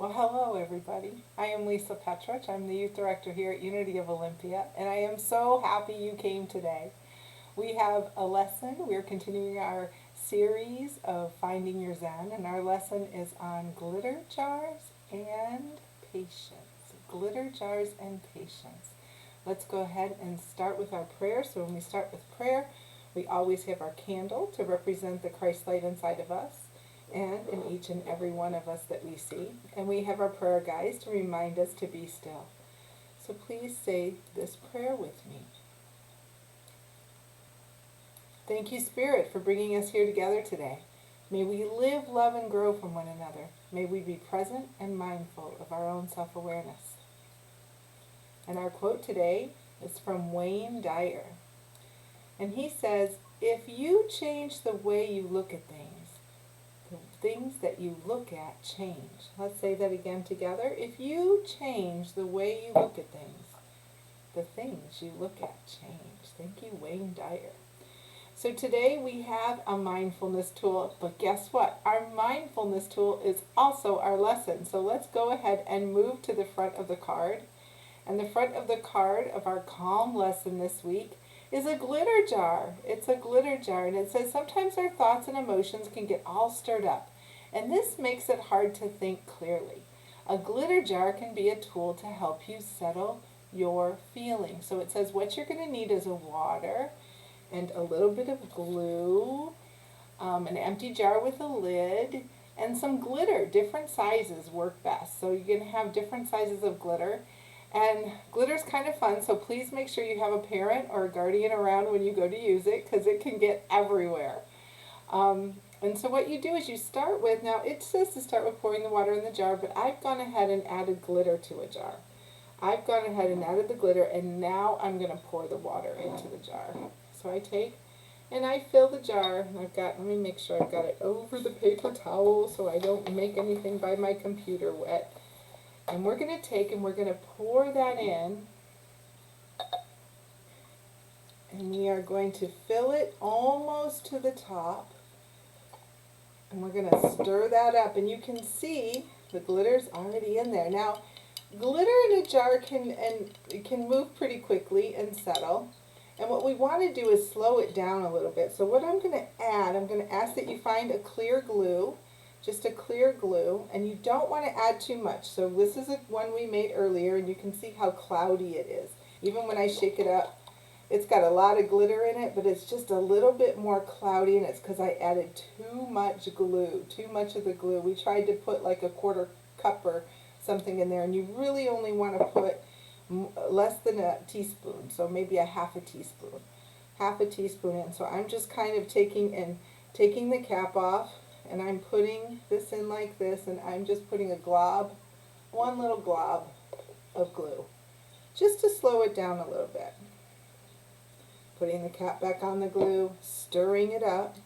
Well, hello everybody. I am Lisa Petrich. I'm the youth director here at Unity of Olympia, and I am so happy you came today. We have a lesson. We're continuing our series of Finding Your Zen, and our lesson is on glitter jars and patience. Glitter jars and patience. Let's go ahead and start with our prayer. So when we start with prayer, we always have our candle to represent the Christ light inside of us and in each and every one of us that we see. And we have our prayer guides to remind us to be still. So please say this prayer with me. Thank you, Spirit, for bringing us here together today. May we live, love, and grow from one another. May we be present and mindful of our own self-awareness. And our quote today is from Wayne Dyer. And he says, if you change the way you look at things, the things that you look at change. Let's say that again together. If you change the way you look at things, the things you look at change. Thank you, Wayne Dyer. So today we have a mindfulness tool, but guess what? Our mindfulness tool is also our lesson. So let's go ahead and move to the front of the card. And the front of the card of our calm lesson this week is a glitter jar. It's a glitter jar, and it says sometimes our thoughts and emotions can get all stirred up, and this makes it hard to think clearly. A glitter jar can be a tool to help you settle your feelings. So it says what you're going to need is a water and a little bit of glue, an empty jar with a lid, and some glitter. Different sizes work best. So you can have different sizes of glitter. And glitter's kind of fun, so please make sure you have a parent or a guardian around when you go to use it, because it can get everywhere. And so what you do is you start with, now it says to start with pouring the water in the jar, but I've gone ahead and added glitter to a jar. I've gone ahead and added the glitter, and now I'm going to pour the water into the jar. So I take and I fill the jar, and let me make sure I've got it over the paper towel so I don't make anything by my computer wet. And we're going to take and we're going to pour that in, and we are going to fill it almost to the top, and we're going to stir that up, and you can see the glitter's already in there. Now, glitter in a jar can move pretty quickly and settle, and what we want to do is slow it down a little bit. So what I'm going to ask that you find a clear glue. Just a clear glue, and you don't want to add too much. So this is one we made earlier, and you can see how cloudy it is. Even when I shake it up, it's got a lot of glitter in it, but it's just a little bit more cloudy, and it's because I added too much glue, too much of the glue. We tried to put like a quarter cup or something in there, and you really only want to put less than a teaspoon, so maybe a half a teaspoon in. So I'm just kind of taking the cap off, and I'm putting this in like this, and I'm just putting one little glob of glue, just to slow it down a little bit. Putting the cap back on the glue, stirring it up,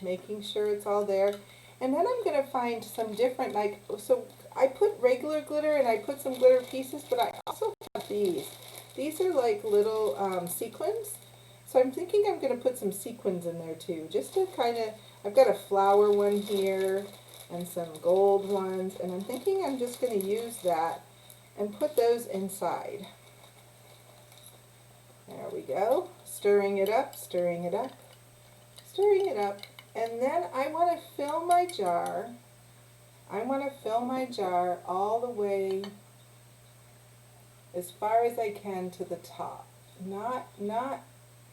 making sure it's all there. And then I'm going to find some different, so I put regular glitter, and I put some glitter pieces, but I also have these. These are like little sequins. So I'm thinking I'm going to put some sequins in there too, just to kind of, I've got a flower one here and some gold ones, and I'm thinking I'm just going to use that and put those inside. There we go. Stirring it up, and then I want to fill my jar. All the way as far as I can to the top. Not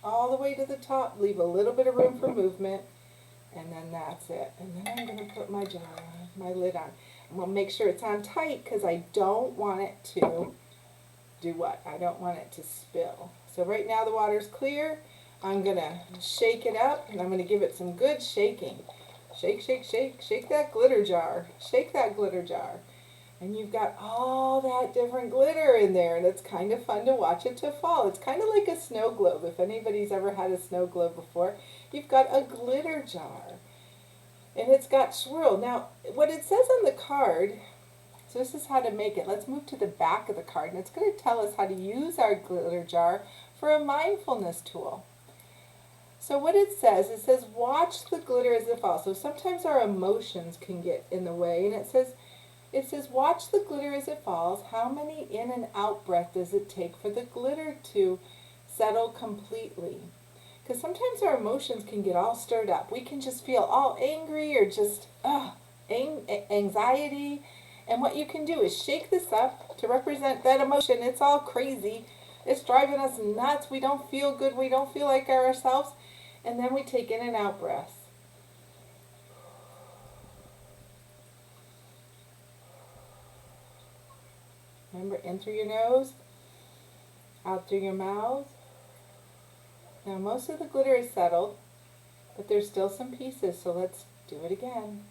all the way to the top, leave a little bit of room for movement, and then that's it. And then I'm going to put my jar on, my lid on. And we'll make sure it's on tight, because I don't want it to do what? I don't want it to spill. So right now the water's clear. I'm going to shake it up, and I'm going to give it some good shaking. Shake, shake, shake, shake that glitter jar. Shake that glitter jar. And you've got all that different glitter in there, and it's kind of fun to watch it to fall. It's kind of like a snow globe. If anybody's ever had a snow globe before, you've got a glitter jar, and it's got swirl. Now, what it says on the card, so this is how to make it. Let's move to the back of the card, and it's going to tell us how to use our glitter jar for a mindfulness tool. So what it says, watch the glitter as it falls. So sometimes our emotions can get in the way. And it says, watch the glitter as it falls. How many in and out breath does it take for the glitter to settle completely? Because sometimes our emotions can get all stirred up. We can just feel all angry or just anxiety. And what you can do is shake this up to represent that emotion. It's all crazy. It's driving us nuts. We don't feel good. We don't feel like ourselves. And then we take in and out breaths. Remember, in through your nose, out through your mouth. Now most of the glitter is settled, but there's still some pieces, so let's do it again.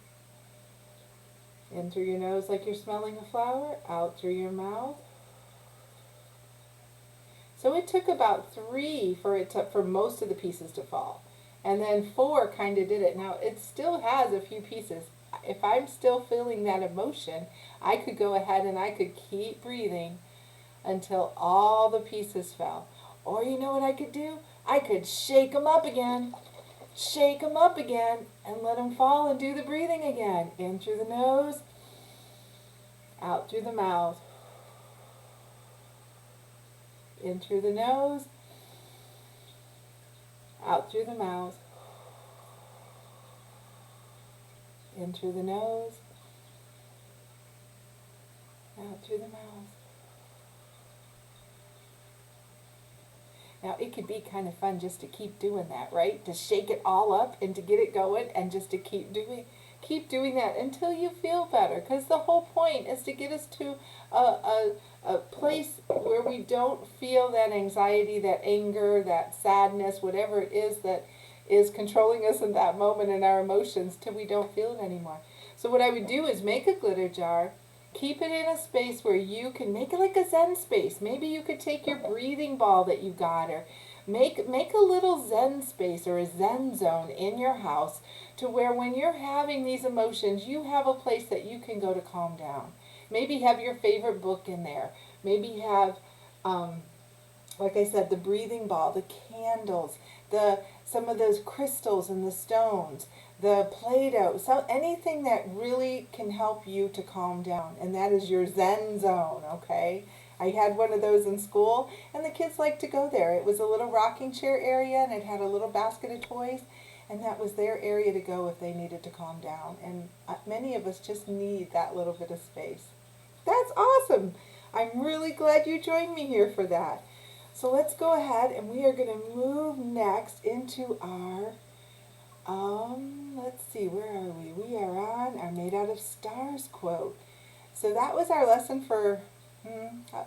In through your nose like you're smelling a flower, out through your mouth. So it took about 3 for most of the pieces to fall. And then 4 kind of did it. Now it still has a few pieces. If I'm still feeling that emotion, I could go ahead and I could keep breathing until all the pieces fell. Or you know what I could do? I could shake them up again, and let them fall and do the breathing again. In through the nose, out through the mouth. In through the nose, out through the mouth. In through the nose, out through the mouth. Now it could be kind of fun just to keep doing that, right? To shake it all up and to get it going and just to keep doing that until you feel better. Because the whole point is to get us to a place where we don't feel that anxiety, that anger, that sadness, whatever it is that is controlling us in that moment in our emotions till we don't feel it anymore. So what I would do is make a glitter jar, keep it in a space where you can make it like a Zen space. Maybe you could take your breathing ball that you got, or make a little Zen space or a Zen zone in your house to where when you're having these emotions, you have a place that you can go to calm down. Maybe have your favorite book in there. Maybe have, like I said, the breathing ball, the candles, some of those crystals and the stones, the Play-Doh, so anything that really can help you to calm down. And that is your Zen zone, okay? I had one of those in school, and the kids liked to go there. It was a little rocking chair area, and it had a little basket of toys, and that was their area to go if they needed to calm down. And many of us just need that little bit of space. That's awesome. I'm really glad you joined me here for that. So let's go ahead, and we are going to move next into our let's see, where are we? We are on our Made Out of Stars quote. So that was our lesson for,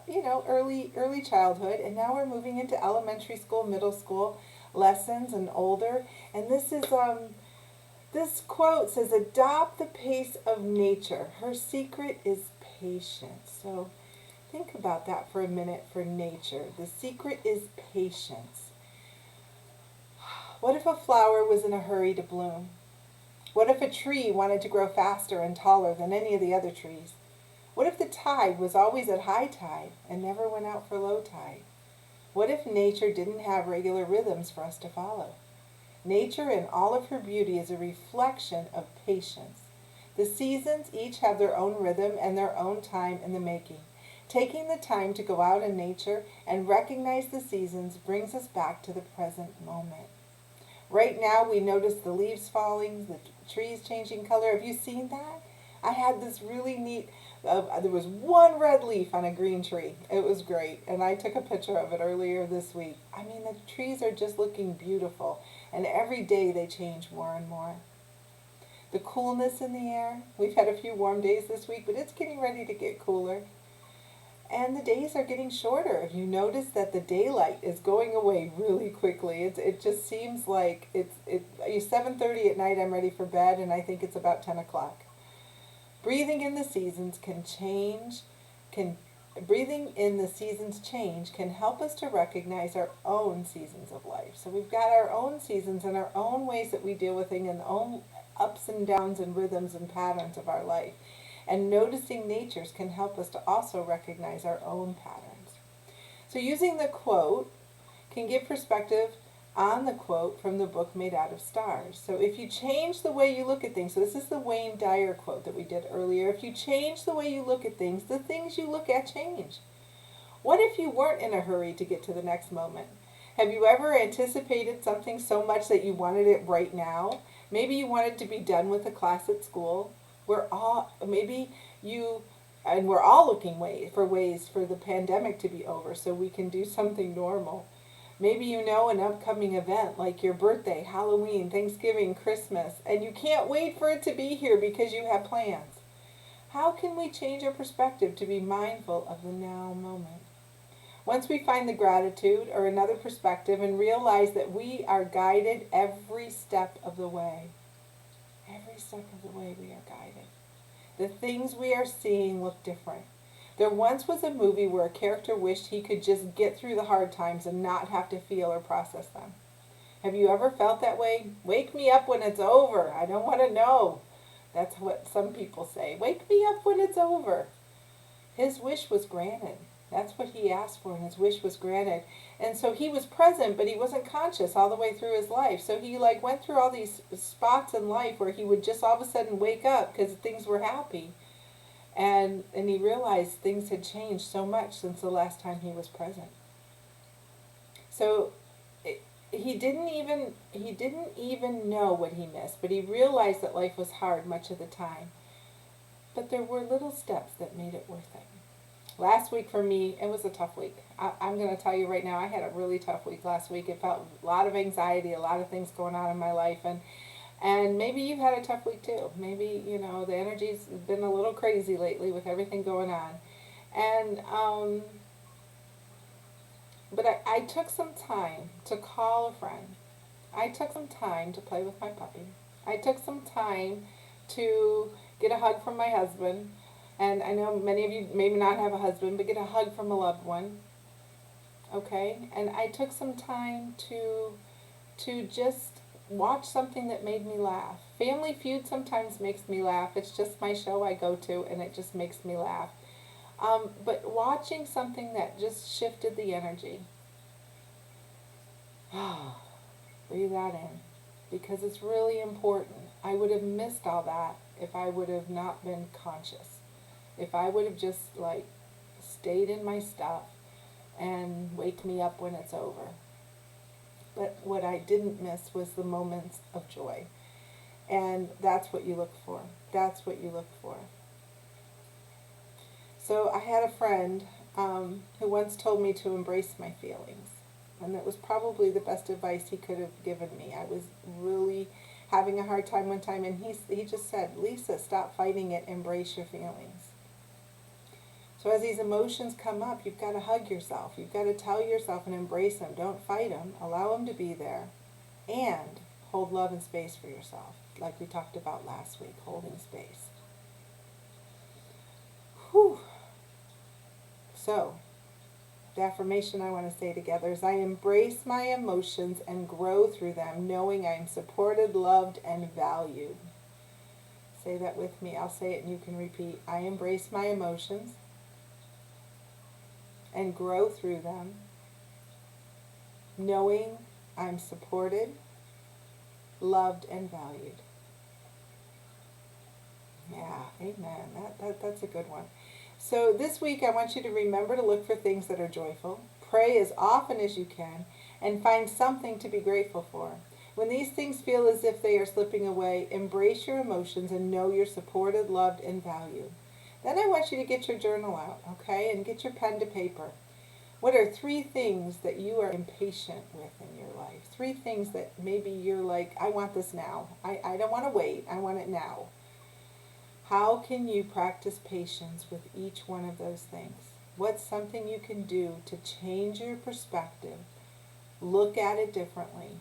early childhood, and now we're moving into elementary school, middle school lessons and older. And this quote says, "Adopt the pace of nature. Her secret is patience." So think about that for a minute for nature. The secret is patience. What if a flower was in a hurry to bloom? What if a tree wanted to grow faster and taller than any of the other trees? What if the tide was always at high tide and never went out for low tide? What if nature didn't have regular rhythms for us to follow? Nature in all of her beauty is a reflection of patience. The seasons each have their own rhythm and their own time in the making. Taking the time to go out in nature and recognize the seasons brings us back to the present moment. Right now we notice the leaves falling, the trees changing color. Have you seen that? I had this really neat, there was one red leaf on a green tree. It was great, and I took a picture of it earlier this week. I mean, the trees are just looking beautiful, and every day they change more and more. The coolness in the air. We've had a few warm days this week, but it's getting ready to get cooler. And the days are getting shorter. If you notice that the daylight is going away really quickly, it just seems like it's 7:30 at night. I'm ready for bed, and I think it's about 10 o'clock. Breathing in the seasons breathing in the seasons change can help us to recognize our own seasons of life. So we've got our own seasons and our own ways that we deal with things and own ups and downs and rhythms and patterns of our life. And noticing natures can help us to also recognize our own patterns. So using the quote can give perspective on the quote from the book Made Out of Stars. So if you change the way you look at things, so this is the Wayne Dyer quote that we did earlier, if you change the way you look at things, the things you look at change. What if you weren't in a hurry to get to the next moment? Have you ever anticipated something so much that you wanted it right now? Maybe you wanted to be done with a class at school. Maybe you, and we're all looking for ways for the pandemic to be over so we can do something normal. Maybe you know an upcoming event like your birthday, Halloween, Thanksgiving, Christmas, and you can't wait for it to be here because you have plans. How can we change our perspective to be mindful of the now moment? Once we find the gratitude or another perspective and realize that we are guided every step of the way, every step of the way we are guided. The things we are seeing look different. There once was a movie where a character wished he could just get through the hard times and not have to feel or process them. Have you ever felt that way? Wake me up when it's over. I don't want to know. That's what some people say. Wake me up when it's over. His wish was granted. That's what he asked for, and his wish was granted. And so he was present, but he wasn't conscious all the way through his life. So he went through all these spots in life where he would just all of a sudden wake up because things were happy. And he realized things had changed so much since the last time he was present. So he didn't even know what he missed, but he realized that life was hard much of the time. But there were little steps that made it worth it. Last week for me, it was a tough week. I'm going to tell you right now, I had a really tough week last week. It felt a lot of anxiety, a lot of things going on in my life, and maybe you've had a tough week too. Maybe, the energy's been a little crazy lately with everything going on. And, but I took some time to call a friend. I took some time to play with my puppy. I took some time to get a hug from my husband. And I know many of you maybe not have a husband, but get a hug from a loved one. Okay? And I took some time to just watch something that made me laugh. Family Feud sometimes makes me laugh. It's just my show I go to, and it just makes me laugh. But watching something that just shifted the energy. Breathe that in. Because it's really important. I would have missed all that if I would have not been conscious. If I would have just stayed in my stuff and wake me up when it's over. But what I didn't miss was the moments of joy. And that's what you look for. That's what you look for. So I had a friend who once told me to embrace my feelings. And that was probably the best advice he could have given me. I was really having a hard time one time, and he just said, Lisa, stop fighting it, embrace your feelings. So as these emotions come up, you've got to hug yourself. You've got to tell yourself and embrace them. Don't fight them. Allow them to be there. And hold love and space for yourself, like we talked about last week, holding space. Whew. So, the affirmation I want to say together is, I embrace my emotions and grow through them, knowing I am supported, loved, and valued. Say that with me. I'll say it and you can repeat. I embrace my emotions and grow through them, knowing I'm supported, loved, and valued. Yeah, amen. That's a good one. So this week I want you to remember to look for things that are joyful, pray as often as you can, and find something to be grateful for. When these things feel as if they are slipping away, embrace your emotions and know you're supported, loved, and valued. Then I want you to get your journal out, okay, and get your pen to paper. What are 3 things that you are impatient with in your life? 3 things that maybe you're like, I want this now. I don't want to wait. I want it now. How can you practice patience with each one of those things? What's something you can do to change your perspective, look at it differently,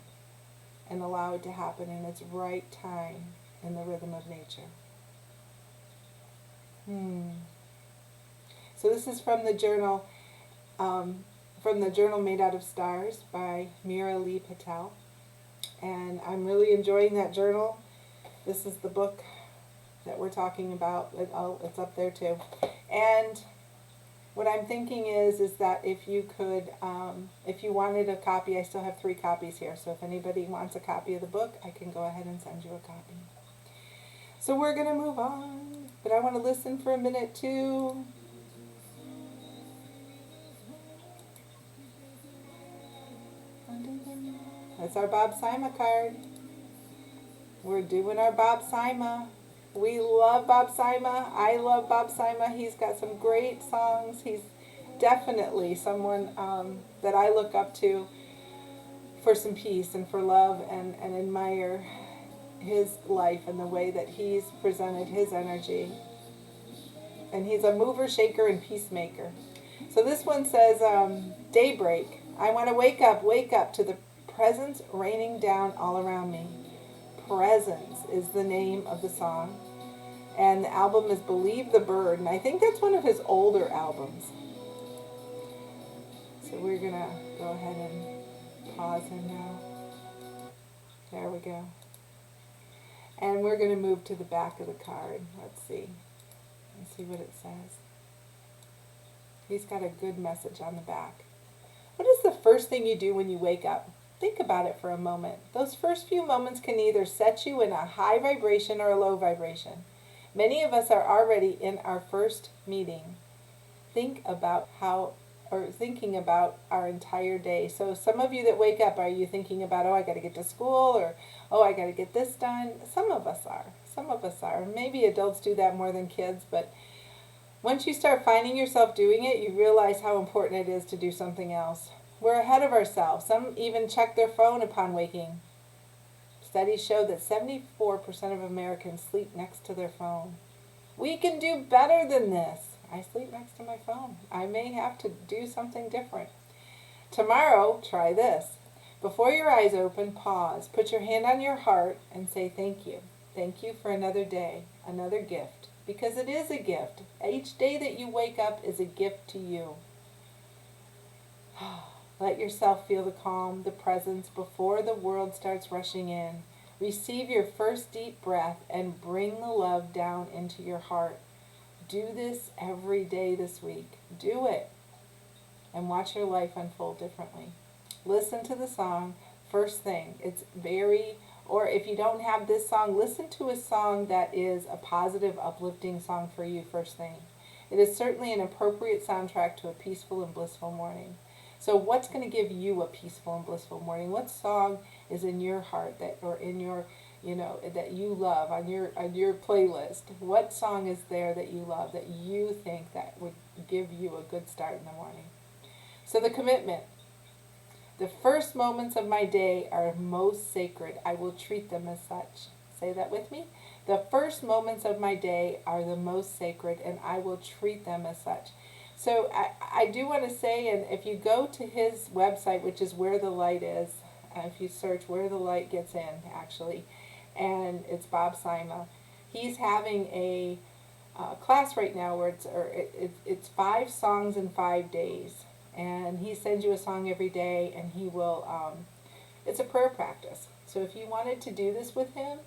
and allow it to happen in its right time in the rhythm of nature? So this is from the journal Made Out of Stars by Mira Lee Patel. And I'm really enjoying that journal. This is the book that we're talking about. It's up there too. And what I'm thinking is that if you could, if you wanted a copy, I still have 3 copies here. So if anybody wants a copy of the book, I can go ahead and send you a copy. So we're going to move on, but I want to listen for a minute too. That's our Bob Sima card. We're doing our Bob Sima. We love Bob Sima. I love Bob Sima. He's got some great songs. He's definitely someone that I look up to for some peace and for love, and admire his life and the way that he's presented his energy. And he's a mover, shaker, and peacemaker. So this one says, daybreak. I want to wake up to the presence raining down all around me. Presence is the name of the song. And the album is Believe the Bird. And I think that's one of his older albums. So we're going to go ahead and pause him now. There we go. And we're going to move to the back of the card. Let's see. Let's see what it says. He's got a good message on the back. What is the first thing you do when you wake up? Think about it for a moment. Those first few moments can either set you in a high vibration or a low vibration. Many of us are already in our first meeting. Thinking about our entire day. So some of you that wake up, are you thinking about, oh, I got to get to school, or oh, I got to get this done? Some of us are. Some of us are. Maybe adults do that more than kids, but once you start finding yourself doing it, you realize how important it is to do something else. We're ahead of ourselves. Some even check their phone upon waking. Studies show that 74% of Americans sleep next to their phone. We can do better than this. I sleep next to my phone. I may have to do something different. Tomorrow, try this. Before your eyes open, pause. Put your hand on your heart and say thank you. Thank you for another day, another gift. Because it is a gift. Each day that you wake up is a gift to you. Let yourself feel the calm, the presence before the world starts rushing in. Receive your first deep breath and bring the love down into your heart. Do this every day this week. Do it. And watch your life unfold differently. Listen to the song first thing. It's or if you don't have this song, listen to a song that is a positive, uplifting song for you first thing. It is certainly an appropriate soundtrack to a peaceful and blissful morning. So what's going to give you a peaceful and blissful morning? What song is in your heart or in your, that you love on your playlist? What song is there that you love, that you think that would give you a good start in the morning? So the commitment. The first moments of my day are most sacred. I will treat them as such. Say that with me. The first moments of my day are the most sacred, and I will treat them as such. So I do want to say, and if you go to his website, which is Where the Light Is, if you search Where the Light Gets In, actually, and it's Bob Sima, he's having a class right now where it's 5 songs in 5 days. And he sends you a song every day, and he will, it's a prayer practice. So if you wanted to do this with him,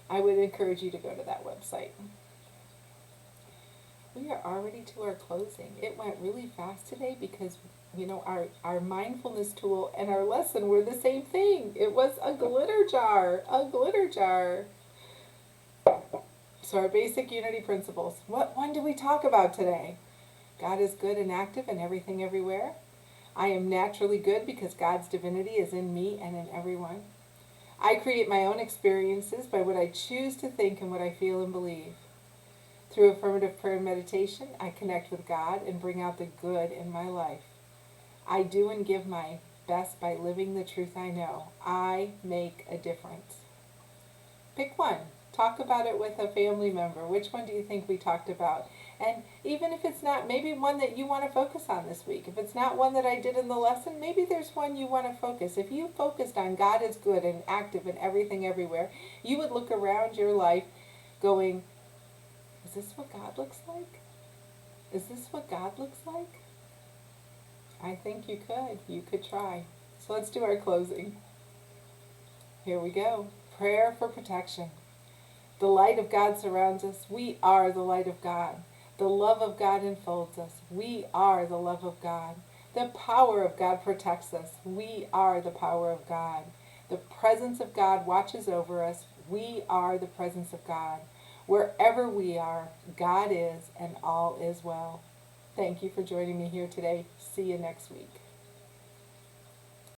I would encourage you to go to that website. We are already to our closing. It went really fast today because, our mindfulness tool and our lesson were the same thing. It was a glitter jar, So our basic unity principles. What one did we talk about today? God is good and active in everything everywhere. I am naturally good because God's divinity is in me and in everyone. I create my own experiences by what I choose to think and what I feel and believe. Through affirmative prayer and meditation, I connect with God and bring out the good in my life. I do and give my best by living the truth I know. I make a difference. Pick one. Talk about it with a family member. Which one do you think we talked about? And even if it's not, maybe one that you want to focus on this week. If it's not one that I did in the lesson, maybe there's one you want to focus. If you focused on God is good and active in everything everywhere, you would look around your life going, is this what God looks like? Is this what God looks like? I think you could. You could try. So let's do our closing. Here we go. Prayer for protection. The light of God surrounds us. We are the light of God. The love of God enfolds us. We are the love of God. The power of God protects us. We are the power of God. The presence of God watches over us. We are the presence of God. Wherever we are, God is, and all is well. Thank you for joining me here today. See you next week.